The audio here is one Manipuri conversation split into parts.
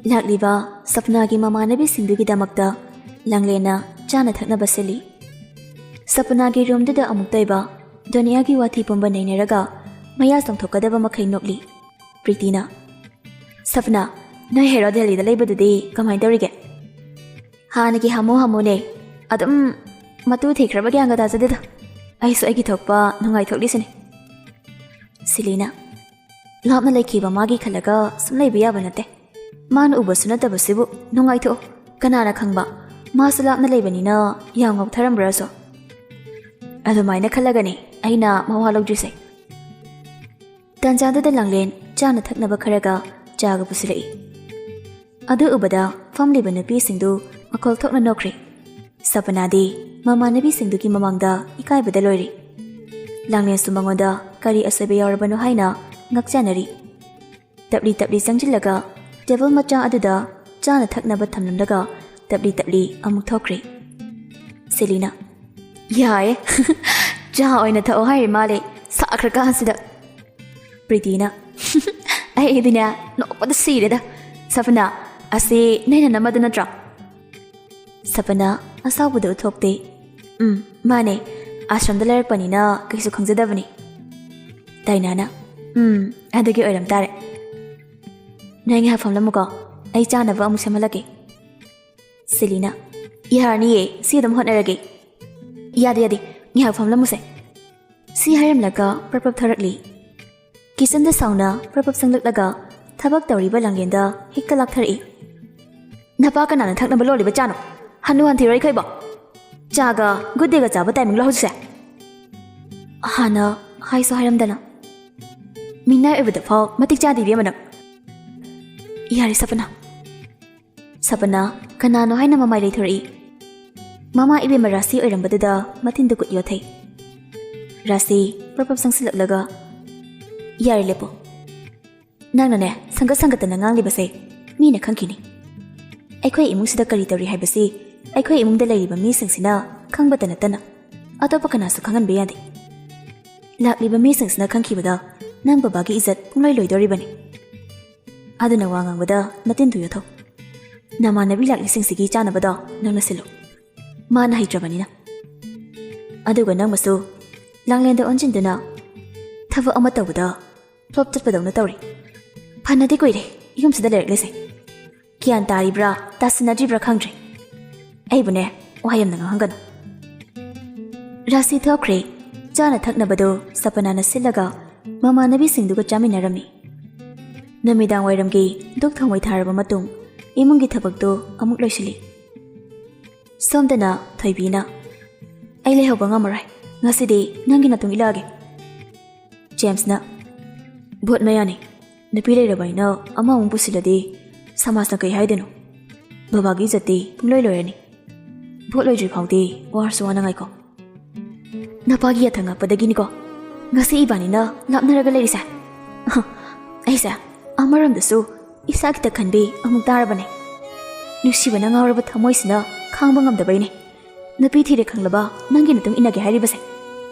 ꯂꯥꯛꯂꯤꯕ ꯁꯞꯅꯥꯒꯤ ꯃꯃꯥꯟꯅꯕꯤꯁꯤꯡꯗꯨꯒꯤꯗꯃꯛꯇ ꯂꯥꯡꯂꯦꯟꯅ ꯆꯥꯅ ꯊꯛꯅꯕ ꯁꯤꯜꯂꯤ꯫ ꯁꯞꯅꯥꯒꯤ ꯔꯨꯝꯗꯨꯗ ꯑꯃꯨꯛ ꯇꯣꯏꯕ ꯗꯨꯅꯤꯌꯥꯒꯤ ꯋꯥꯊꯤ ꯄꯨꯝꯕ ꯅꯩꯅꯔꯒ ꯃꯌꯥ ꯆꯣꯡꯊꯣꯛꯀꯗꯕ ꯃꯈꯩ ꯅꯣꯛꯂꯤ꯫ ꯄ꯭ꯔꯤꯇꯤꯅ ꯁꯞꯅꯥ, ꯅꯣꯏ ꯍꯦꯔꯣ ꯗꯦꯜꯂꯤꯗ ꯂꯩꯕꯗꯨꯗꯤ ꯀꯃꯥꯏꯅ ꯇꯧꯔꯤꯒꯦ? ꯍꯥꯟꯅꯒꯤ ꯍꯥꯃꯨꯅꯦ, ꯑꯗꯨꯝ ꯃꯇꯨ ꯊꯤꯈ꯭ꯔꯕ ꯒ꯭ꯌꯥꯟꯒ ꯇꯥꯖꯗꯦꯗ꯫ ꯑꯩꯁꯨ ꯑꯩꯒꯤ ꯊꯣꯛꯄ ꯅꯨꯡꯉꯥꯏꯊꯣꯛꯂꯤꯁꯤꯅꯦ꯫ ꯁꯤꯂꯤꯅ ꯂꯥꯞꯅ ꯂꯩꯈꯤꯕ ꯃꯥꯒꯤ ꯈꯜꯂꯒ ꯁꯨꯝ ꯂꯩꯕ ꯌꯥꯕ ꯅꯠꯇꯦ꯫ ꯃꯥꯅ ꯎꯕꯁꯨ ꯅꯠꯇꯕꯁꯤꯕꯨ ꯅꯨꯡꯉꯥꯏꯊꯣꯛꯑꯣ꯫ ꯀꯅꯥꯅ ꯈꯪꯕ ꯃꯥꯁꯨ ꯂꯥꯞꯅ ꯂꯩꯕꯅꯤꯅ ꯌꯥꯝ ꯉꯥꯎꯊꯔꯝꯕ꯭ꯔꯁꯨ꯫ ꯑꯗꯨꯃꯥꯏꯅ ꯈꯜꯂꯒꯅꯦ ꯑꯩꯅ ꯃꯋꯥ ꯂꯧꯗ꯭ꯔꯤꯁꯦ꯫ ꯇꯥꯟꯖꯥꯗꯨꯗ ꯂꯥꯡꯂꯦꯟ ꯆꯥꯅ ꯊꯛꯅꯕ ꯈꯔꯒ ꯆꯥꯒ ꯄꯨꯁꯤꯜꯂꯛꯏ꯫ ꯑꯗꯨ ꯎꯕꯗ ꯐꯝꯂꯤꯕ ꯅꯨꯄꯤꯁꯤꯡꯗꯨ ꯃꯈꯣꯜ ꯊꯣꯛꯅ ꯅꯣꯛꯈ꯭ꯔꯦ꯫ ꯁꯄꯅꯥꯗꯤ ꯃꯃꯥꯟꯅꯕꯤꯁꯤꯡꯗꯨꯒꯤ ꯃꯃꯥꯡꯗ ꯏꯀꯥꯏꯕꯗ ꯂꯣꯏꯔꯤ꯫ ꯂꯥꯡꯂꯦꯟꯁꯨ ꯃꯉꯣꯟꯗ ꯀꯔꯤ ꯑꯁꯣꯏꯕ ꯌꯥꯎꯔꯕꯅꯣ ꯍꯥꯏꯅ ꯉꯛꯆꯅꯔꯤ꯫ ꯇꯞꯂꯤ ꯇꯞꯂꯤ ꯆꯪꯁꯤꯜꯂꯒ ꯇꯦꯕꯜ ꯃꯆꯥ ꯑꯗꯨꯗ ꯆꯥꯅ ꯊꯛꯅꯕ ꯊꯝꯂꯝꯂꯒ ꯇꯞꯂꯤ ꯇꯞꯂꯤ ꯑꯃꯨꯛ ꯊꯣꯛꯈ꯭ꯔꯦ꯫ ꯁꯦꯂꯤꯅ ꯌꯥꯏꯌꯦ ꯆꯥ ꯑꯣꯏꯅ ꯊꯛꯑꯣ ꯍꯥꯏꯔꯤ ꯃꯥꯜꯂꯦ ꯁꯥꯈ꯭ꯔꯀꯥꯟꯁꯤꯗ꯫ ꯄ꯭ꯔꯤꯇꯤꯅ ꯑꯩꯗꯤꯅꯦ ꯅꯣꯛꯄꯗ ꯁꯤꯔꯦꯗ꯫ ꯁꯄꯅꯥ, ꯑꯁꯤ ꯅꯩꯅ ꯅꯝꯃꯗꯨ ꯅꯠꯇ꯭ꯔꯣ? ꯁꯄꯅꯥ ꯑꯁꯥꯎꯕꯗ ꯎꯠꯊꯣꯛꯇꯦ꯫ ꯃꯥꯅꯦ, ꯑꯥꯁ꯭ꯔꯝꯗ ꯂꯩꯔꯛꯄꯅꯤꯅ ꯀꯩꯁꯨ ꯈꯪꯖꯗꯕꯅꯤ꯫ ꯗꯥꯏꯅꯥꯅ ꯑꯗꯨꯒꯤ ꯑꯣꯏꯔꯝ ꯇꯥꯔꯦ꯫ ꯅꯣꯏ ꯉꯥꯏꯍꯥꯛ ꯐꯝꯂꯝꯃꯨꯀꯣ, ꯑꯩ ꯆꯥꯅꯕ ꯑꯃꯨꯛ ꯁꯦꯝꯍꯜꯂꯛꯀꯦ꯫ ꯁꯤꯂꯤꯅ ꯌꯥꯔꯅꯤꯌꯦ, ꯁꯤ ꯑꯗꯨꯝ ꯍꯣꯠꯅꯔꯒꯦ꯫ ꯌꯥꯗꯦ ꯉꯥꯏꯍꯥꯛ ꯐꯝꯂꯝꯃꯨꯁꯦ꯫ ꯁꯤ ꯍꯥꯏꯔꯝꯂꯒ ꯄ꯭ꯔꯄꯞ ꯊꯣꯔꯛꯂꯤ꯫ ꯀꯤꯆꯟꯗ ꯁꯥꯎꯅ ꯄ꯭ꯔꯄꯞ ꯆꯪꯂꯛꯂꯒ ꯊꯕꯛ ꯇꯧꯔꯤꯕ ꯂꯥꯡꯂꯦꯟꯗ ꯍꯦꯛꯇ ꯂꯥꯛꯊꯔꯛꯏ꯫ ꯅꯄꯥ ꯀꯅꯥꯅ ꯊꯛꯅꯕ ꯂꯣꯜꯂꯤꯕ ꯆꯥꯅꯣ? ꯍꯟꯅꯨ ꯍꯟꯊꯤꯔꯣꯏ ꯈꯩꯕꯣ, ꯆꯥꯒ ꯒꯨꯗ ꯗꯦꯒ ꯆꯥꯕ ꯇꯥꯏꯃꯤꯡꯂꯣ ꯍꯧꯖꯤꯛꯁꯦ? ꯍꯥꯟꯅ ꯍꯥꯏꯁꯨ ꯍꯥꯏꯔꯝꯗꯅ ꯃꯤꯅꯥꯏ ꯑꯣꯏꯕꯗ ꯐꯥꯎ ꯃꯇꯤꯛ ꯆꯥꯗꯦꯕꯤ ꯑꯃ ꯅꯪ꯫ ꯌꯥꯔꯦ ꯁꯄꯅꯥ꯫ ꯁꯄꯅꯥ ꯀꯅꯥꯅꯣ ꯍꯥꯏꯅ ꯃꯃꯥꯏ ꯂꯩꯊꯣꯔꯛꯏ꯫ ꯃꯃꯥ ꯏꯕꯦꯝꯃ ꯔꯥꯁꯤ ꯑꯣꯏꯔꯝꯕꯗꯨꯗ ꯃꯊꯤꯟꯗ ꯀꯨꯠ ꯌꯣꯠꯊꯩ꯫ ꯔꯥꯁꯤ ꯄ꯭ꯔꯄꯞ ꯆꯪꯁꯤꯜꯂꯛꯂꯒ ꯌꯥꯔꯦ ꯂꯦꯞꯄꯣ꯫ ꯅꯪꯅꯅꯦ ꯁꯪꯒꯠꯇꯅ ꯉꯥꯡꯂꯤꯕꯁꯦ ꯃꯤꯅ ꯈꯪꯈꯤꯅꯤ꯫ ꯑꯩꯈꯣꯏ ꯏꯃꯨꯡꯁꯤꯗ ꯀꯔꯤ ꯇꯧꯔꯤ ꯍꯥꯏꯕꯁꯤ ꯑꯩꯈꯣꯏ ꯏꯃꯨꯡꯗ ꯂꯩꯔꯤꯕ ꯃꯤꯁꯤꯡꯁꯤꯅ ꯈꯪꯕꯇ ꯅꯠꯇꯅ ꯑꯇꯣꯞꯄ ꯀꯅꯥꯁꯨ ꯈꯪꯍꯟꯕ ꯌꯥꯗꯦ꯫ ꯂꯥꯛꯂꯤꯕ ꯃꯤꯁꯤꯡꯁꯤꯅ ꯈꯪꯈꯤꯕꯗ ꯅꯪ ꯕꯕꯥꯒꯤ ꯏꯖꯠ ꯄꯨꯡꯂꯣꯏ ꯂꯣꯏꯗꯣꯔꯤꯕꯅꯤ꯫ ꯑꯗꯨꯅ ꯋꯥ ꯉꯥꯡꯕꯗ ꯅꯇꯤꯟ ꯌꯣꯊꯧ꯫ ꯅꯃꯥꯟꯅꯕꯤ ꯂꯥꯛꯂꯤꯁꯤꯡꯁꯤꯒꯤ ꯆꯥꯅꯕꯗꯣ ꯅꯪꯅ ꯁꯤꯜꯂꯨ, ꯃꯥꯅ ꯍꯩꯇ꯭ꯔꯕꯅꯤꯅ꯫ ꯑꯗꯨꯒ ꯅꯪꯃꯁꯨ ꯂꯥꯡꯂꯦꯟꯗ ꯑꯣꯟꯁꯤꯟꯗꯨꯅ ꯊꯕꯛ ꯑꯃ ꯇꯧꯕꯗ ꯐ꯭ꯂꯣꯞ ꯆꯠꯄꯗꯧꯅ ꯇꯧꯔꯤ꯫ ꯐꯅꯗꯤ ꯀꯨꯏꯔꯦ ꯌꯨꯝꯁꯤꯗ ꯂꯩꯔꯛꯂꯤꯁꯦ, ꯒ꯭ꯌꯥꯟ ꯇꯥꯔꯤꯕ꯭ꯔꯥ ꯇꯥꯁꯤꯟꯅꯗ꯭ꯔꯤꯕ꯭ꯔꯥ ꯈꯪꯗ꯭ꯔꯦ꯫ ꯑꯩꯕꯨꯅꯦ ꯋꯥꯍꯩ ꯌꯥꯝꯅ ꯉꯥꯡꯍꯟꯒꯅꯨ꯫ ꯔꯥꯁꯤ ꯊꯣꯛꯈ꯭ꯔꯦ꯫ ꯆꯥꯅ ꯊꯛꯅꯕꯗꯨ ꯁꯄꯅꯥꯅ ꯁꯤꯜꯂꯒ ꯃꯃꯥꯟꯅꯕꯤꯁꯤꯡꯗꯨꯒ ꯆꯥꯃꯤꯟꯅꯔꯝꯃꯤ꯫ ꯅꯨꯃꯤꯗꯥꯡ ꯋꯥꯏꯔꯝꯒꯤ ꯗꯨꯛ ꯊꯥꯎꯃꯩ ꯊꯥꯔꯕ ꯃꯇꯨꯡ ꯏꯃꯨꯡꯒꯤ ꯊꯕꯛꯇꯨ ꯑꯃꯨꯛ ꯂꯣꯏꯁꯤꯜꯂꯤ꯫ ꯁꯣꯝꯗꯅ ꯊꯣꯏꯕꯤꯅ ꯑꯩ ꯂꯩꯍꯧꯕ ꯉꯝꯃꯔꯣꯏ, ꯉꯁꯤꯗꯤ ꯅꯪꯒꯤ ꯃꯇꯨꯡ ꯏꯜꯂꯛꯑꯒꯦ꯫ ꯖꯦꯝꯁꯅ ꯚꯣꯠ ꯃꯌꯥꯅꯤ, ꯅꯨꯄꯤ ꯂꯩꯔꯕ ꯑꯩꯅ ꯑꯃꯃꯨꯛ ꯄꯨꯁꯤꯜꯂꯗꯤ ꯁꯃꯥꯖꯅ ꯀꯩ ꯍꯥꯏꯗꯣꯏꯅꯣ? ꯕꯕꯥꯒꯤ ꯏꯖꯠꯇꯤ ꯄꯨꯡꯂꯣꯏ ꯂꯣꯏꯔꯅꯤ꯫ ꯚꯣꯠ ꯂꯣꯏꯗ꯭ꯔꯤ ꯐꯥꯎꯗꯤ ꯋꯥꯔꯁꯨ ꯋꯥꯅꯉꯥꯏꯀꯣ꯫ ꯅꯄꯥꯒꯤ ꯌꯥꯊꯪ ꯉꯥꯛꯄꯗꯒꯤꯅꯤꯀꯣ ꯉꯁꯤ ꯏꯕꯥꯅꯤꯅ ꯂꯥꯞꯅꯔꯒ ꯂꯩꯔꯤꯁꯦ꯫ ꯑꯩꯁꯦ ꯑꯃꯔꯣꯝꯗꯁꯨ ꯏꯁꯥꯒꯤꯇ ꯈꯟꯕꯤ ꯑꯃꯨꯛ ꯇꯥꯔꯕꯅꯦ꯫ ꯅꯨꯡꯁꯤꯕꯅ ꯉꯥꯎꯔꯕ ꯊꯃꯣꯏꯁꯤꯅ ꯈꯥꯡꯕ ꯉꯝꯗꯕꯩꯅꯦ ꯅꯨꯄꯤ ꯊꯤꯔꯦ ꯈꯪꯂꯕ ꯅꯪꯒꯤ ꯃꯇꯨꯡ ꯏꯟꯅꯒꯦ ꯍꯥꯏꯔꯤꯕꯁꯦ꯫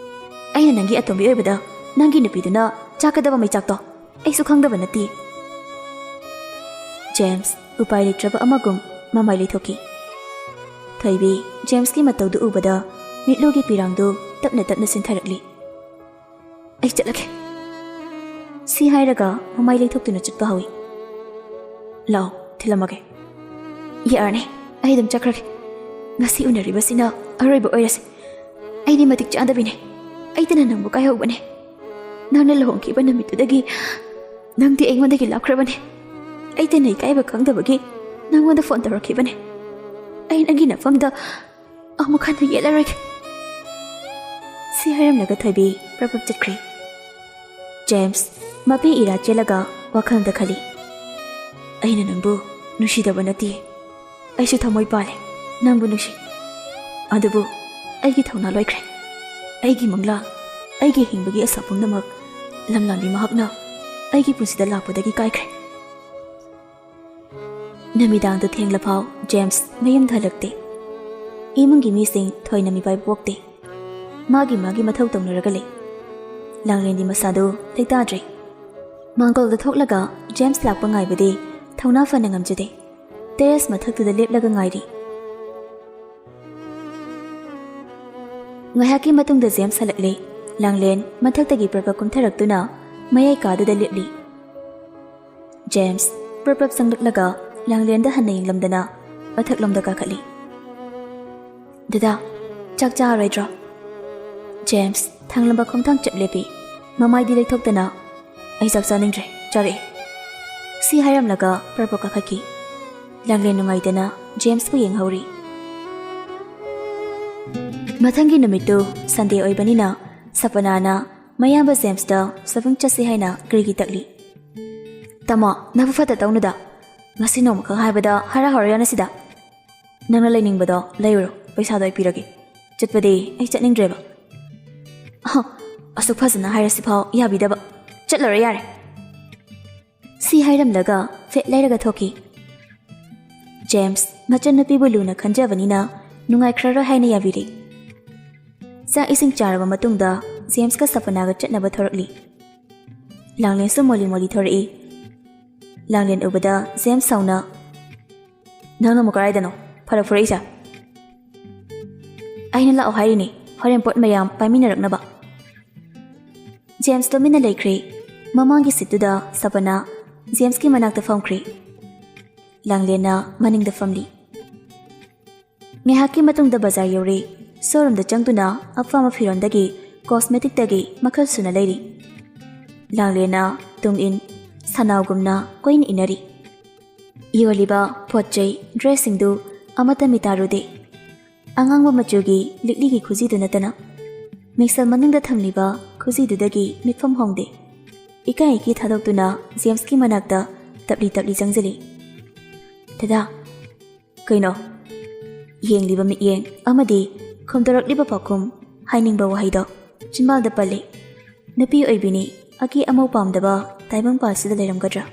ꯑꯩꯅ ꯅꯪꯒꯤ ꯑꯇꯣꯝꯕꯤ ꯑꯣꯏꯕꯗ ꯅꯪꯒꯤ ꯅꯨꯄꯤꯗꯨꯅ ꯆꯥꯛꯀꯗꯕ ꯃꯩꯆꯥꯛꯇꯣ ꯑꯩꯁꯨ ꯈꯪꯗꯕ ꯅꯠꯇꯦ꯫ ꯖꯦꯝꯁ ꯎꯄꯥꯏ ꯂꯩꯇ꯭ꯔꯕ ꯑꯃꯒꯨꯝ ꯃꯃꯥꯏ ꯂꯩꯊꯣꯛꯈꯤ꯫ ꯊꯣꯏꯕꯤ ꯖꯦꯝꯁꯀꯤ ꯃꯇꯧꯗꯨ ꯎꯕꯗ ꯃꯤꯠꯂꯨꯒꯤ ꯄꯤꯔꯥꯡꯗꯨ ꯇꯞꯅ ꯇꯞꯅ ꯆꯤꯟꯊꯔꯛꯂꯤ꯫ ꯑꯩ ꯆꯠꯂꯒꯦ꯫ ꯁꯤ ꯍꯥꯏꯔꯒ ꯃꯃꯥꯏ ꯂꯩꯊꯣꯛꯇꯨꯅ ꯆꯠꯄ ꯍꯧꯏ꯫ ꯂꯥꯛꯑꯣ ꯊꯤꯜꯂꯝꯃꯒꯦ꯫ ꯌꯥꯔꯅꯤ, ꯑꯩ ꯑꯗꯨꯝ ꯆꯠꯈ꯭ꯔꯒꯦ꯫ ꯉꯁꯤ ꯎꯅꯔꯤꯕꯁꯤꯅ ꯑꯔꯣꯏꯕ ꯑꯣꯏꯔꯁꯦ꯫ ꯑꯩꯗꯤ ꯃꯇꯤꯛ ꯆꯥꯗꯕꯤꯅꯦ, ꯑꯩꯇꯅ ꯅꯪꯕꯨ ꯀꯥꯏꯍꯧꯕꯅꯦ꯫ ꯅꯪꯅ ꯂꯨꯍꯣꯡꯈꯤꯕ ꯅꯨꯃꯤꯠꯇꯨꯗꯒꯤ ꯅꯪꯗꯤ ꯑꯩꯉꯣꯟꯗꯒꯤ ꯂꯥꯞꯈ꯭ꯔꯕꯅꯦ꯫ ꯑꯩꯇꯅ ꯏꯀꯥꯏꯕ ꯈꯪꯗꯕꯒꯤ ꯅꯪꯉꯣꯟꯗ ꯐꯣꯟ ꯇꯧꯔꯛꯈꯤꯕꯅꯦ꯫ ꯑꯩ ꯅꯪꯒꯤ ꯅꯐꯝꯗ ꯑꯃꯨꯛ ꯍꯟꯅ ꯌꯦꯠꯂꯔꯣꯏꯒꯦ꯫ ꯁꯤ ꯍꯥꯏꯔꯝꯂꯒ ꯊꯣꯏꯕꯤ ꯄ꯭ꯔꯄꯞ ꯆꯠꯈ꯭ꯔꯦ꯫ ꯖꯦꯝꯁ ꯃꯄꯤ ꯏꯔꯥ ꯆꯦꯜꯂꯒ ꯋꯥꯈꯜꯗ ꯈꯜꯂꯤ꯫ ꯑꯩꯅ ꯅꯪꯕꯨ ꯅꯨꯡꯁꯤꯗꯕ ꯅꯠꯇꯦ, ꯑꯩꯁꯨ ꯊꯃꯣꯏ ꯄꯥꯜꯂꯦ, ꯅꯪꯕꯨ ꯅꯨꯡꯁꯤ꯫ ꯑꯗꯨꯕꯨ ꯑꯩꯒꯤ ꯊꯧꯅꯥ ꯂꯣꯏꯈ꯭ꯔꯦ꯫ ꯑꯩꯒꯤ ꯃꯪꯂꯥꯟ, ꯑꯩꯒꯤ ꯍꯤꯡꯕꯒꯤ ꯑꯁꯥ ꯄꯨꯝꯅꯃꯛ ꯂꯝꯂꯥꯟꯕꯤ ꯃꯍꯥꯛꯅ ꯑꯩꯒꯤ ꯄꯨꯟꯁꯤꯗ ꯂꯥꯛꯄꯗꯒꯤ ꯀꯥꯏꯈ꯭ꯔꯦ꯫ ꯅꯨꯃꯤꯗꯥꯡꯗ ꯊꯦꯡꯂꯐꯥꯎ ꯖꯦꯝꯁ ꯃꯌꯨꯝꯗ ꯍꯜꯂꯛꯇꯦ꯫ ꯏꯃꯨꯡꯒꯤ ꯃꯤꯁꯤꯡ ꯊꯣꯏꯅ ꯃꯤꯄꯥꯏ ꯄꯣꯛꯇꯦ꯫ ꯃꯥꯒꯤ ꯃꯊꯧ ꯇꯧꯅꯔꯒ ꯂꯩ꯫ ꯂꯥꯡꯂꯦꯟꯒꯤ ꯃꯁꯥꯗꯨ ꯂꯩꯇꯥꯗ꯭ꯔꯦ꯫ ꯃꯥꯡꯒꯣꯜꯗ ꯊꯣꯛꯂꯒ ꯖꯦꯝꯁ ꯂꯥꯛꯄ ꯉꯥꯏꯕꯗꯤ ꯊꯧꯅꯥ ꯐꯅ ꯉꯝꯖꯗꯦ꯫ ꯇꯦꯔꯦꯁ ꯃꯊꯛꯇꯨꯗ ꯂꯦꯞꯂꯒ ꯉꯥꯏꯔꯤ꯫ ꯉꯥꯏꯍꯥꯛꯀꯤ ꯃꯇꯨꯡꯗ ꯖꯦꯝꯁ ꯍꯜꯂꯛꯂꯦ꯫ ꯂꯥꯡꯂꯦꯟ ꯃꯊꯛꯇꯒꯤ ꯄ꯭ꯔꯞ ꯀꯨꯝꯊꯔꯛꯇꯨꯅ ꯃꯌꯥꯏ ꯀꯥꯗꯨꯗ ꯂꯦꯞꯂꯤ꯫ ꯖꯦꯝꯁ ꯄ꯭ꯔꯞ ꯆꯪꯂꯛꯂꯒ ꯂꯥꯡꯂꯦꯟꯗ ꯍꯟꯅ ꯌꯦꯡꯂꯝꯗꯅ ꯃꯊꯛꯂꯣꯝꯗ ꯀꯥꯈꯠꯂꯤ꯫ ꯗꯗꯥ, ꯆꯥꯛ ꯆꯥꯔꯣꯏꯗ꯭ꯔꯣ? ꯖꯦꯝꯁ ꯊꯥꯡꯂꯝꯕ ꯈꯣꯡꯊꯥꯡ ꯆꯞ ꯂꯦꯞꯄꯤ꯫ ꯃꯃꯥꯏꯗꯤ ꯂꯩꯊꯣꯛꯇꯅ ꯑꯩ ꯆꯥꯛ ꯆꯥꯅꯤꯡꯗ꯭ꯔꯦ, ꯆꯥꯔꯛꯑꯦ꯫ ꯁꯤ ꯍꯥꯏꯔꯝꯂꯒ ꯄ꯭ꯔꯞ ꯀꯥꯈꯠꯈꯤ꯫ ꯂꯥꯡꯂꯦꯟ ꯅꯨꯡꯉꯥꯏꯇꯅ ꯖꯦꯝꯁꯄꯨ ꯌꯦꯡꯍꯧꯔꯤ꯫ ꯃꯊꯪꯒꯤ ꯅꯨꯃꯤꯠꯇꯨ ꯁꯟꯗꯦ ꯑꯣꯏꯕꯅꯤ나 ꯁꯄꯅꯥꯅ ꯃꯌꯥꯝꯕ ꯖꯦꯝꯁꯇ ꯁꯣꯄꯤꯡ ꯆꯠꯁꯤ ꯍꯥꯏꯅ ꯀꯔꯤꯒꯤ ꯇꯛꯂꯤ꯫ ꯇꯥꯃꯣ, ꯅꯕꯨ ꯐꯠꯇ ꯇꯧꯅꯨꯗ꯫ ꯉꯁꯤ ꯅꯣꯡꯃꯈꯛ ꯍꯥꯏꯕꯗ ꯍꯔꯥꯎꯔꯦꯅ ꯁꯤꯗ꯫ ꯅꯪꯅ ꯂꯩꯅꯤꯡꯕꯗꯣ ꯂꯩꯔꯨꯔꯣ, ꯄꯩꯁꯥꯗꯣ ꯑꯩ ꯄꯤꯔꯒꯦ꯫ ꯆꯠꯄꯗꯤ ꯑꯩ ꯆꯠꯅꯤꯡꯗ꯭ꯔꯦꯕ꯫ ꯑꯁꯨꯛ ꯐꯖꯅ ꯍꯥꯏꯔꯁꯤꯐꯥꯎ ꯌꯥꯕꯤꯗꯕ꯫ ꯆꯠꯂꯔꯣꯏ ꯌꯥꯔꯦ꯫ ꯁꯤ ꯍꯥꯏꯔꯝꯂꯒ ꯐꯦꯠ ꯂꯩꯔꯒ ꯊꯣꯛꯈꯤ꯫ ꯖꯦꯝꯁ ꯃꯆꯟꯅꯨꯄꯤꯕꯨ ꯂꯨꯅ ꯈꯟꯖꯕꯅꯤꯅ ꯅꯨꯡꯉꯥꯏꯈ꯭ꯔꯔꯣꯏ ꯍꯥꯏꯅ ꯌꯥꯕꯤꯔꯤ꯫ ꯆꯥꯛ ꯏꯁꯤꯡ ꯆꯥꯔꯕ ꯃꯇꯨꯡꯗ ꯖꯦꯝꯁꯀ ꯁꯄꯅꯥꯒ ꯆꯠꯅꯕ ꯊꯧꯔꯛꯂꯤ꯫ ꯂꯥꯡꯂꯦꯟꯁꯨ ꯃꯣꯂꯤ ꯊꯧꯔꯛꯏ꯫ ꯂꯥꯡꯂꯦꯟ ꯎꯕꯗ ꯖꯦꯝꯁ ꯁꯥꯎꯅ, ꯅꯪꯅ ꯑꯃꯨꯛ ꯀꯔꯥꯏꯗꯅꯣ ꯐꯔꯛ ꯐꯨꯔꯛꯏꯁꯦ? ꯑꯩꯅ ꯂꯥꯛꯑꯣ ꯍꯥꯏꯔꯤꯅꯤ, ꯍꯣꯔꯦꯟ ꯄꯣꯠ ꯃꯌꯥꯝ ꯄꯥꯏꯃꯤꯟꯅꯔꯛꯅꯕ꯫ ꯖꯦꯝꯁ ꯇꯨꯃꯤꯟꯅ ꯂꯩꯈ꯭ꯔꯦ꯫ ꯃꯃꯥꯡꯒꯤ ꯁꯤꯠꯇꯨꯗ ꯁꯄꯅꯥ ꯖꯦꯝꯁꯀꯤ ꯃꯅꯥꯛꯇ ꯐꯝꯈ꯭ꯔꯦ꯫ ꯂꯥꯡꯂꯦꯟꯅ ꯃꯅꯤꯡꯗ ꯐꯝꯂꯤ꯫ ꯉꯥꯏꯍꯥꯛꯀꯤ ꯃꯇꯨꯡꯗ ꯕꯖꯥꯔ ꯌꯧꯔꯦ꯫ ꯁꯣꯔꯨꯝꯗ ꯆꯪꯗꯨꯅ ꯑꯄꯥꯝꯕ ꯐꯤꯔꯣꯟꯗꯒꯤ ꯀꯣꯁꯃꯦꯇꯤꯛꯇꯒꯤ ꯃꯈꯜ ꯁꯨꯅ ꯂꯩꯔꯤ꯫ ꯂꯥꯡꯂꯦꯟꯅ ꯇꯨꯡ ꯏꯟ ꯁꯅꯥꯎꯒꯨꯝꯅ ꯀꯣꯏꯅ ꯏꯟꯅꯔꯤ꯫ ꯌꯣꯜꯂꯤꯕ ꯄꯣꯠꯆꯩ ꯗ꯭ꯔꯦꯁꯁꯤꯡꯗꯨ ꯑꯃꯠꯇ ꯃꯤꯇꯥꯔꯨꯗꯦ꯫ ꯑꯉꯥꯡꯕ ꯃꯆꯨꯒꯤ ꯂꯤꯛꯂꯤꯒꯤ ꯈꯨꯖꯤꯗꯨ ꯅꯠꯇꯅ ꯃꯤꯛꯁꯜ ꯃꯅꯨꯡꯗ ꯊꯝꯂꯤꯕ ꯈꯨꯖꯤꯗꯨꯗꯒꯤ ꯃꯤꯠꯐꯝ ꯍꯣꯡꯗꯦ꯫ ꯏꯀꯥꯏ ꯏꯀꯤ ꯊꯥꯗꯣꯛꯇꯨꯅ ꯖꯦꯝꯁꯀꯤ ꯃꯅꯥꯛꯇ ꯇꯞꯂꯤ ꯆꯪꯁꯤꯜꯂꯤ꯫ ꯗꯗꯥ, ꯀꯩꯅꯣ? ꯌꯦꯡꯂꯤꯕ ꯃꯤꯠꯌꯦꯡ ꯑꯃꯗꯤ ꯈꯨꯝꯗꯣꯔꯛꯂꯤꯕ ꯄꯥꯎꯈꯨꯝ, ꯍꯥꯏꯅꯤꯡꯕ ꯋꯥꯍꯩꯗꯣ ꯆꯤꯟꯕꯥꯜꯗ ꯄꯜꯂꯤ꯫ ꯅꯨꯄꯤ ꯑꯣꯏꯕꯤꯅꯤ ꯑꯀꯤ ꯑꯃꯧ ꯄꯥꯝꯗꯕ ꯇꯥꯏꯕꯪꯄꯥꯜꯁꯤꯗ ꯂꯩꯔꯝꯒꯗ꯭ꯔꯥ?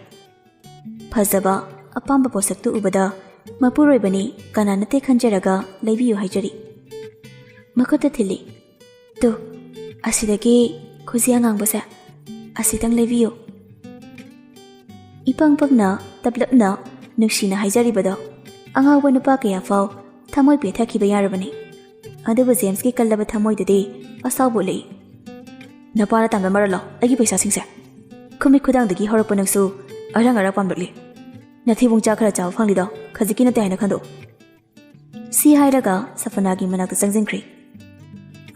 ꯐꯖꯕ ꯑꯄꯥꯝꯕ ꯄꯣꯠꯁꯛꯇꯨ ꯎꯕꯗ ꯃꯄꯨꯔꯣꯏꯕꯅꯤ ꯀꯅꯥ ꯅꯠꯇꯦ ꯈꯟꯖꯔꯒ ꯂꯩꯕꯤꯌꯨ ꯍꯥꯏꯖꯔꯤ꯫ ꯃꯈꯨꯠꯇ ꯊꯤꯜꯂꯤ꯫ ꯇꯨ, ꯑꯁꯤꯗꯒꯤ ꯈꯨꯖꯤ ꯑꯉꯥꯡꯕꯁꯦ ꯑꯁꯤꯇꯪ ꯂꯩꯕꯤꯌꯨ꯫ ꯏꯄꯪ ꯄꯪꯅ ꯇꯞꯂꯞꯅ ꯅꯨꯡꯁꯤꯅ ꯍꯥꯏꯖꯔꯤꯕꯗꯣ ꯑꯉꯥꯎꯕ ꯅꯨꯄꯥ ꯀꯌꯥ ꯐꯥꯎ ꯊꯃꯣꯏ ꯄꯦꯊꯈꯤꯕ ꯌꯥꯔꯕꯅꯤ꯫ ꯑꯗꯨꯕꯨ ꯖꯦꯝꯁꯀꯤ ꯀꯜꯂꯕ ꯊꯃꯣꯏꯗꯨꯗꯤ ꯑꯁꯥꯎꯕ ꯎꯠꯂꯛꯏ꯫ ꯅꯄꯥꯅ ꯇꯥꯟꯕ ꯃꯔꯜꯂꯣ ꯑꯩꯒꯤ ꯄꯩꯁꯥꯁꯤꯡꯁꯦ? ꯈꯨꯃꯤꯠ ꯈꯨꯗꯥꯡꯗꯒꯤ ꯍꯧꯔꯛꯄ ꯅꯪꯁꯨ ꯑꯔꯪ ꯄꯥꯝꯂꯛꯂꯤ꯫ ꯅꯊꯤꯕꯣꯡ ꯆꯥ ꯈꯔ ꯆꯥꯕ ꯐꯪꯂꯤꯗꯣ ꯈꯖꯤꯛꯀꯤ ꯅꯠꯇꯦ ꯍꯥꯏꯅ ꯈꯟꯗꯣꯛꯎ꯫ ꯁꯤ ꯍꯥꯏꯔꯒ ꯁꯄꯅꯥꯒꯤ ꯃꯅꯥꯛꯇ ꯆꯪꯁꯤꯟꯈ꯭ꯔꯦ꯫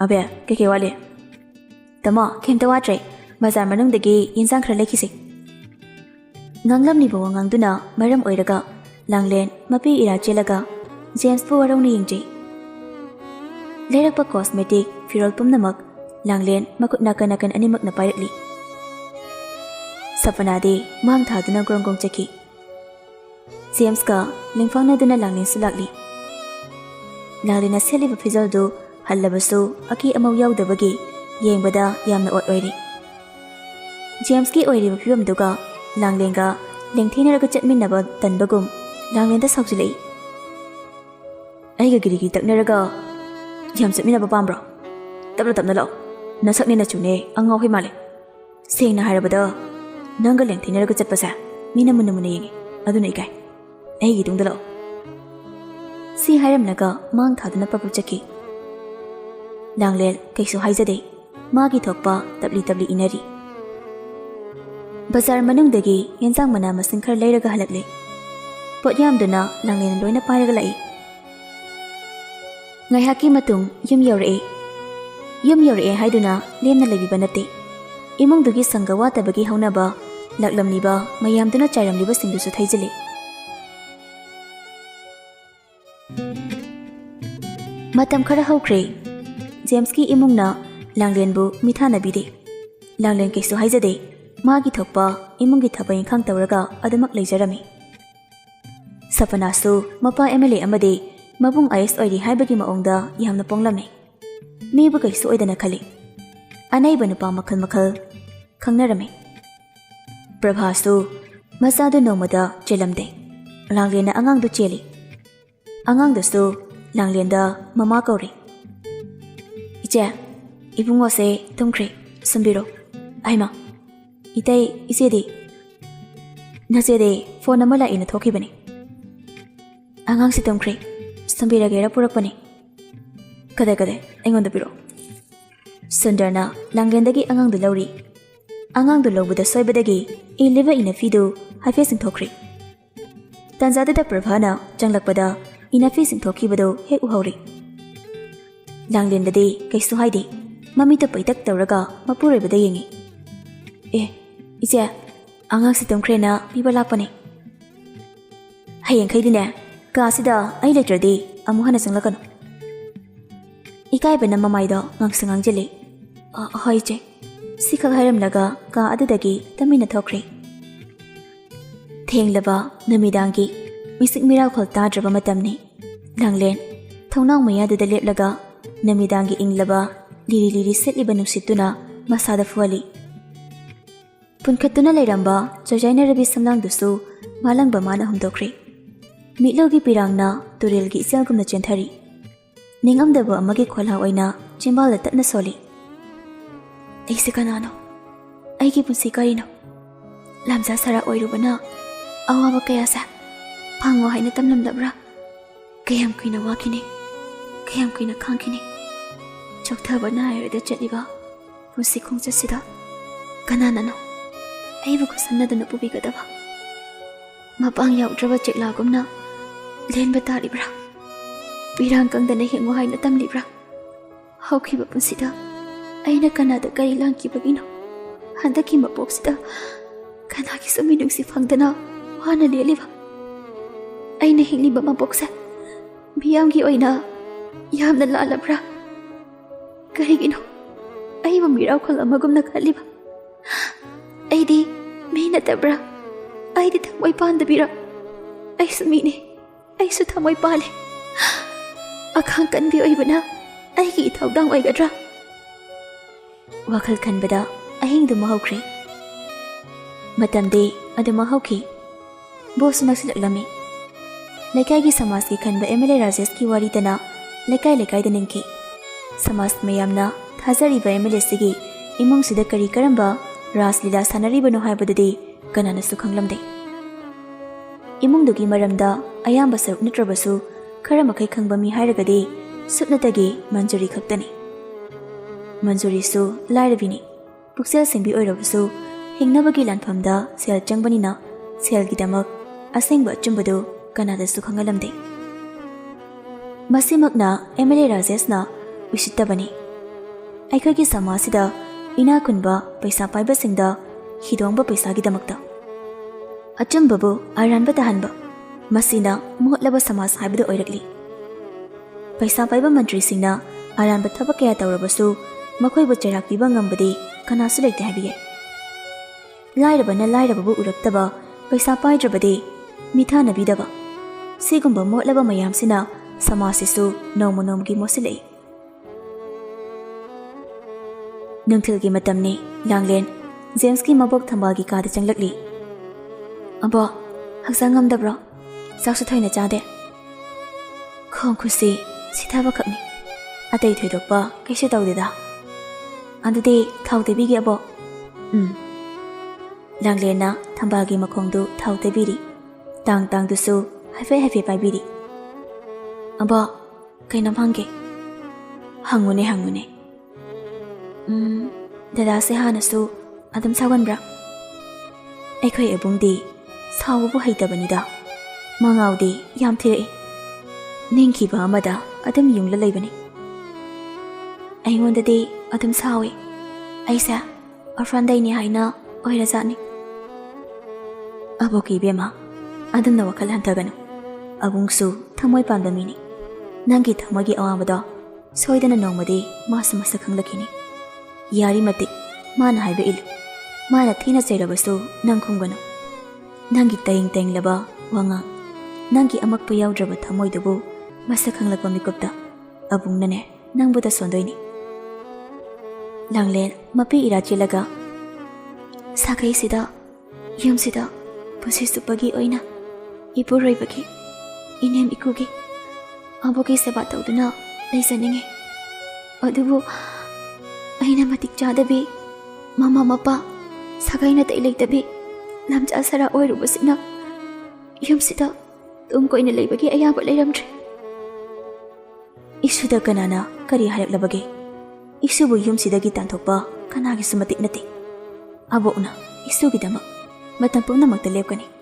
ꯑꯕꯦ, ꯀꯩꯀꯩ ꯋꯥꯠꯂꯤ? ꯇꯥꯃꯣ, ꯀꯩꯝꯇ ꯋꯥꯠꯇ꯭ꯔꯦ꯫ ꯕꯖꯥꯔ ꯃꯅꯨꯡꯗꯒꯤ ꯌꯦꯟꯁꯥꯡ ꯈꯔ ꯂꯩꯈꯤꯁꯤ꯫ ꯉꯥꯡꯂꯝꯂꯤꯕ ꯋꯥꯉꯥꯡꯗꯨꯅ ꯃꯔꯝ ꯑꯣꯏꯔꯒ ꯂꯥꯡꯂꯦꯟ ꯃꯄꯤ ꯏꯔꯥ ꯆꯦꯜꯂꯒ ꯖꯦꯝꯁꯄꯨ ꯋꯥꯔꯧꯅ ꯌꯦꯡꯖꯩ꯫ ꯂꯩꯔꯛꯄ ꯀꯣꯁꯃꯦꯇꯤꯛ ꯐꯤꯔꯣꯜ ꯄꯨꯝꯅꯃꯛ ꯂꯥꯡꯂꯦꯟ ꯃꯈꯨꯠ ꯅꯥꯀꯟ ꯑꯅꯤꯃꯛꯅ ꯄꯥꯏꯔꯛꯂꯤ꯫ ꯁꯄꯅꯥꯗꯤ ꯃꯥꯡ ꯊꯥꯗꯨꯅ ꯒ꯭ꯔꯣꯡ ꯆꯠꯈꯤ꯫ ꯖꯦꯝꯁꯀ ꯂꯤꯡꯐꯥꯡꯅꯗꯨꯅ ꯂꯥꯡꯂꯦꯟꯁꯨ ꯂꯥꯛꯂꯤ꯫ ꯂꯥꯡꯂꯦꯟꯅ ꯁꯦꯠꯂꯤꯕ ꯐꯤꯖꯣꯜꯗꯨ ꯍꯜꯂꯕꯁꯨ ꯑꯀꯤ ꯑꯃꯧ ꯌꯥꯎꯗꯕꯒꯤ ꯌꯦꯡꯕꯗ ꯌꯥꯝꯅ ꯑꯣꯠ ꯑꯣꯏꯔꯤ꯫ ꯖꯦꯝꯁꯀꯤ ꯑꯣꯏꯔꯤꯕ ꯐꯤꯕꯝꯗꯨꯒ ꯂꯥꯡꯂꯦꯟꯒ ꯂꯦꯡꯊꯦꯡꯅꯔꯒ ꯆꯠꯃꯤꯟꯅꯕ ꯇꯟꯕꯒꯨꯝ ꯂꯥꯡꯂꯦꯟꯗ ꯁꯥꯎꯖꯤꯜꯂꯛꯏ꯫ ꯑꯩꯒ ꯒꯤꯔꯤ ꯇꯛꯅꯔꯒ ꯌꯥꯝ ꯆꯠꯃꯤꯟꯅꯕ ꯄꯥꯝꯕ꯭ꯔꯣ? ꯇꯞꯅ ꯂꯥꯛꯑꯣ꯫ ꯅꯁꯛꯅꯦ ꯅꯆꯨꯅꯦ ꯑꯉꯥꯎꯍꯩ ꯃꯥꯜꯂꯦ꯫ ꯁꯦꯡꯅ ꯍꯥꯏꯔꯕꯗ ꯅꯪꯒ ꯂꯦꯡꯊꯦꯡꯅꯔꯒ ꯆꯠꯄꯁꯦ ꯃꯤꯅ ꯃꯨꯟꯅ ꯌꯦꯡꯉꯤ, ꯑꯗꯨꯅ ꯏꯀꯥꯏ꯫ ꯑꯩꯒꯤ ꯇꯨꯡꯗ ꯂꯥꯛꯑꯣ꯫ ꯁꯤ ꯍꯥꯏꯔꯝꯂꯒ ꯃꯥꯡ ꯊꯥꯗꯨꯅ ꯄ꯭ꯔꯞ ꯆꯠꯈꯤ꯫ ꯂꯥꯡꯂꯦꯟ ꯀꯩꯁꯨ ꯍꯥꯏꯖꯗꯦ꯫ ꯃꯥꯒꯤ ꯊꯣꯛꯄ ꯇꯞꯂꯤ ꯏꯟꯅꯔꯤ꯫ ꯕꯖꯥꯔ ꯃꯅꯨꯡꯗꯒꯤ ꯌꯦꯟꯁꯥꯡ ꯃꯅꯥ ꯃꯁꯤꯡ ꯈꯔ ꯂꯩꯔꯒ ꯍꯜꯂꯛꯂꯦ꯫ ꯄꯣꯠ ꯌꯥꯝꯗꯨꯅ ꯂꯥꯡꯂꯦꯟꯅ ꯂꯣꯏꯅ ꯄꯥꯏꯔꯒ ꯂꯥꯛꯏ꯫ ꯉꯥꯏꯍꯥꯛꯀꯤ ꯃꯇꯨꯡ ꯌꯨꯝ ꯌꯧꯔꯛꯑꯦ꯫ ꯌꯨꯝ ꯌꯧꯔꯛꯑꯦ ꯍꯥꯏꯗꯨꯅ ꯂꯦꯝꯅ ꯂꯩꯕꯤꯕ ꯅꯠꯇꯦ꯫ ꯏꯃꯨꯡꯗꯨꯒꯤ ꯁꯪꯒ ꯋꯥꯠꯇꯕꯒꯤ ꯍꯧꯅꯕ ꯂꯥꯛꯂꯝꯂꯤꯕ ꯃꯌꯥꯝꯗꯨꯅ ꯆꯥꯏꯔꯝꯂꯤꯕꯁꯤꯡꯗꯨꯁꯨ ꯊꯩꯖꯤꯜꯂꯤ꯫ ꯃꯇꯝ ꯈꯔ ꯍꯧꯈ꯭ꯔꯦ꯫ ꯖꯦꯝꯁꯀꯤ ꯏꯃꯨꯡꯅ ꯂꯥꯡꯂꯦꯟꯕꯨ ꯃꯤꯊꯥꯅꯕꯤꯗꯦ꯫ ꯂꯥꯡꯂꯦꯟ ꯀꯩꯁꯨ ꯍꯥꯏꯖꯗꯦ꯫ ꯃꯥꯒꯤ ꯊꯣꯛꯄ ꯏꯃꯨꯡꯒꯤ ꯊꯕꯛ ꯏꯪꯈꯥꯡ ꯇꯧꯔꯒ ꯑꯗꯨꯃꯛ ꯂꯩꯖꯔꯝꯃꯤ꯫ ꯁꯄꯅꯥꯁꯨ ꯃꯄꯥ MLA ꯑꯃꯗꯤ ꯃꯕꯨꯡ IAS ꯑꯣꯏꯔꯤ ꯍꯥꯏꯕꯒꯤ ꯃꯑꯣꯡꯗ ꯌꯥꯝꯅ ꯄꯣꯡꯂꯝꯃꯤ꯫ ꯃꯤꯕꯨ ꯀꯩꯁꯨ ꯑꯣꯏꯗꯅ ꯈꯜꯂꯤ꯫ ꯑꯅꯩꯕ ꯅꯨꯄꯥ ꯃꯈꯜ ꯈꯪꯅꯔꯝꯃꯤ꯫ ꯄ꯭ꯔꯚꯥꯁꯨ ꯃꯆꯥꯗꯨ ꯅꯣꯡꯃꯗ ꯆꯦꯜꯂꯝꯗꯦ꯫ ꯂꯥꯡꯂꯦꯟꯅ ꯑꯉꯥꯡꯗꯨ ꯆꯦꯜꯂꯤ꯫ ꯑꯉꯥꯡꯗꯨꯁꯨ ꯂꯥꯡꯂꯦꯟꯗ ꯃꯃꯥ ꯀꯧꯔꯤ꯫ ꯏꯆꯦ, ꯏꯕꯨꯡꯉꯣꯁꯦ ꯇꯨꯝꯈ꯭ꯔꯦ, ꯁꯨꯝꯕꯤꯔꯣ꯫ ꯑꯩꯃ, ꯏꯆꯦꯗꯤ? ꯅꯆꯦꯗꯤ ꯐꯣꯟ ꯑꯃ ꯂꯥꯛꯏꯅ ꯊꯣꯛꯈꯤꯕꯅꯤ꯫ Angang si tumkri. Sambiragera purakpani. Kade aingonda piro. Sundarna langlendagi angang du lauri. Angang du lobada soibadagi iliva inafidu hafe singthokri. Tanzada Prabhana janglakpada inafi singthokibado hek uhauri. Langlendadi kaisu haidi mamita paitak tawraga mapurebada yengi. Ije angang si tumkrena piba lakpani. Hayeng khaidine kasida ai letradi amuhana sanglakano. Ikaiba na mamaido ngangsangang jeli. Hoi je. Sikal hairamlaga ka adudagi tamina thokri. Thenglaba namidangi misik miracle tadraba matamni. Langlen thongnang mayadada leplaga namidangi inglaba liri setliba nusittuna masada fuali. Punkhatuna leiramba jojaina rabi samlangdusu malangba mana humdokri. Mitlogi pirangna turelgi iselgumna chenthari. Ningamdaba amagi kholha oina chimbala tatna soli. Aise kanano? Aigi punsi karino? Lamjasara oirubana awaba kayasa pangwa haina tamlamdabra. Kayam kuina wakini. Kayam kuina khangkini. Chokthaba na ayarada chatliba punsi khongchatsida kananano aibu kusamnadana pubigadaba. Mapang yaudraba cheklagumna lenba taribra. Pirang kangdana hingwa haina tamlibra. Haukiba punsida aina kanada kari langkibagino. Handaki mapoksida kanaki suminungsi fangdana wana leliba. Aina hingliba mapoksa miyamgi oina yamna lalabra. Karigino aiba miraw khalamagumna khaliba. Aidi mina tabra. Aidi thamoi pandabira. Aisu mine. Aisu thamoi pale. Akhang kanbi oibana aigi ithaudang oigadra. Wakhal khanbada ahingdu mahawkri. Matamde adu mahawki. Bosu naksilaklami. Laikai samas ki khanba MLA Rajesh ki waritana laikai da ningki. Samas mayamna thazariba MLA sigi imung sida kari karamba Raslila sanaribano haibadadi kanana su khanglamde. Imungdugi maramda ayamba saruk natrabasu khara makai khangba mi hairagadi supnatagi manjuri khaktani. Manjuri su lairabini puksel singbi oirabasu hingnabagi lanfamda sel changbanina selgi damak asengba chumbadu kanada su khangalamde. Masimakna MLA Rajesna wisittabani. Aikagi samasida ina kunba paisa paiba singda hidongba paisa gi damakta achumbabu aranba tahanba masina mohlaba samas haibdu oirakli. Paisa paiba mantri singna aranba thaba kaya tawrabasu makhoi bu cherak piba ngambadi kanasu leite habiye. Lairabana lairababu uraktaba paisa paidrabadi mitha nabidaba sigumba mohlaba mayamsina samasisu nomonomgi mosilei. Nungthilgi matamni Langlen James ki mabok thambagi kada changlakli. Abo haksang ngamdabra saksu thaina chade. Khong khusi sithaba khakni. Atai thoidokpa kaise tawdeda. Andudi thawtebi gi abo. Langlena thambagi makhongdu thawtebiri. Tang dusu hafe paibiri. Abo kainam hange. Hangune. Dada se hanasu adam sawanbra. Aikhoi ebungdi sawabu haitabanida. Mangaudi yam thirei. Ningkiba amada adam yungla leibani. Aingondadi adam sawi. Aisa orphandaini haina oirazani. Aboki bema adam na wakal hantaganu. Abungsu thamoi pandamini. Nangi thamagi awamada soidana nongmadi masa khanglakini. Yari matik mana haiba ilu. Mana thina chairabasu nang khunganu. Nangi taying laba wanga. Nangi amakpa yaudraba thamoidubu masa khanglakpa mikupta abungnane nangbuda sondoini. Langlen mapi irachilaga sakai sida yumsida pusi supagi oina ipuroibagi inem ikugi aboki seba tawduna leisaninge. Adubu aina matik chadabi mama mapa sagaina tailaitabi Lamjasara oirubasina yumsida tum koina leibagi ayaba leiramdre. Isuda kanana kari haraklabage. Isubu yumsidagi tanthokpa kanagi sumatik nati. Abokna isugidama matam pumnamakta lepkani.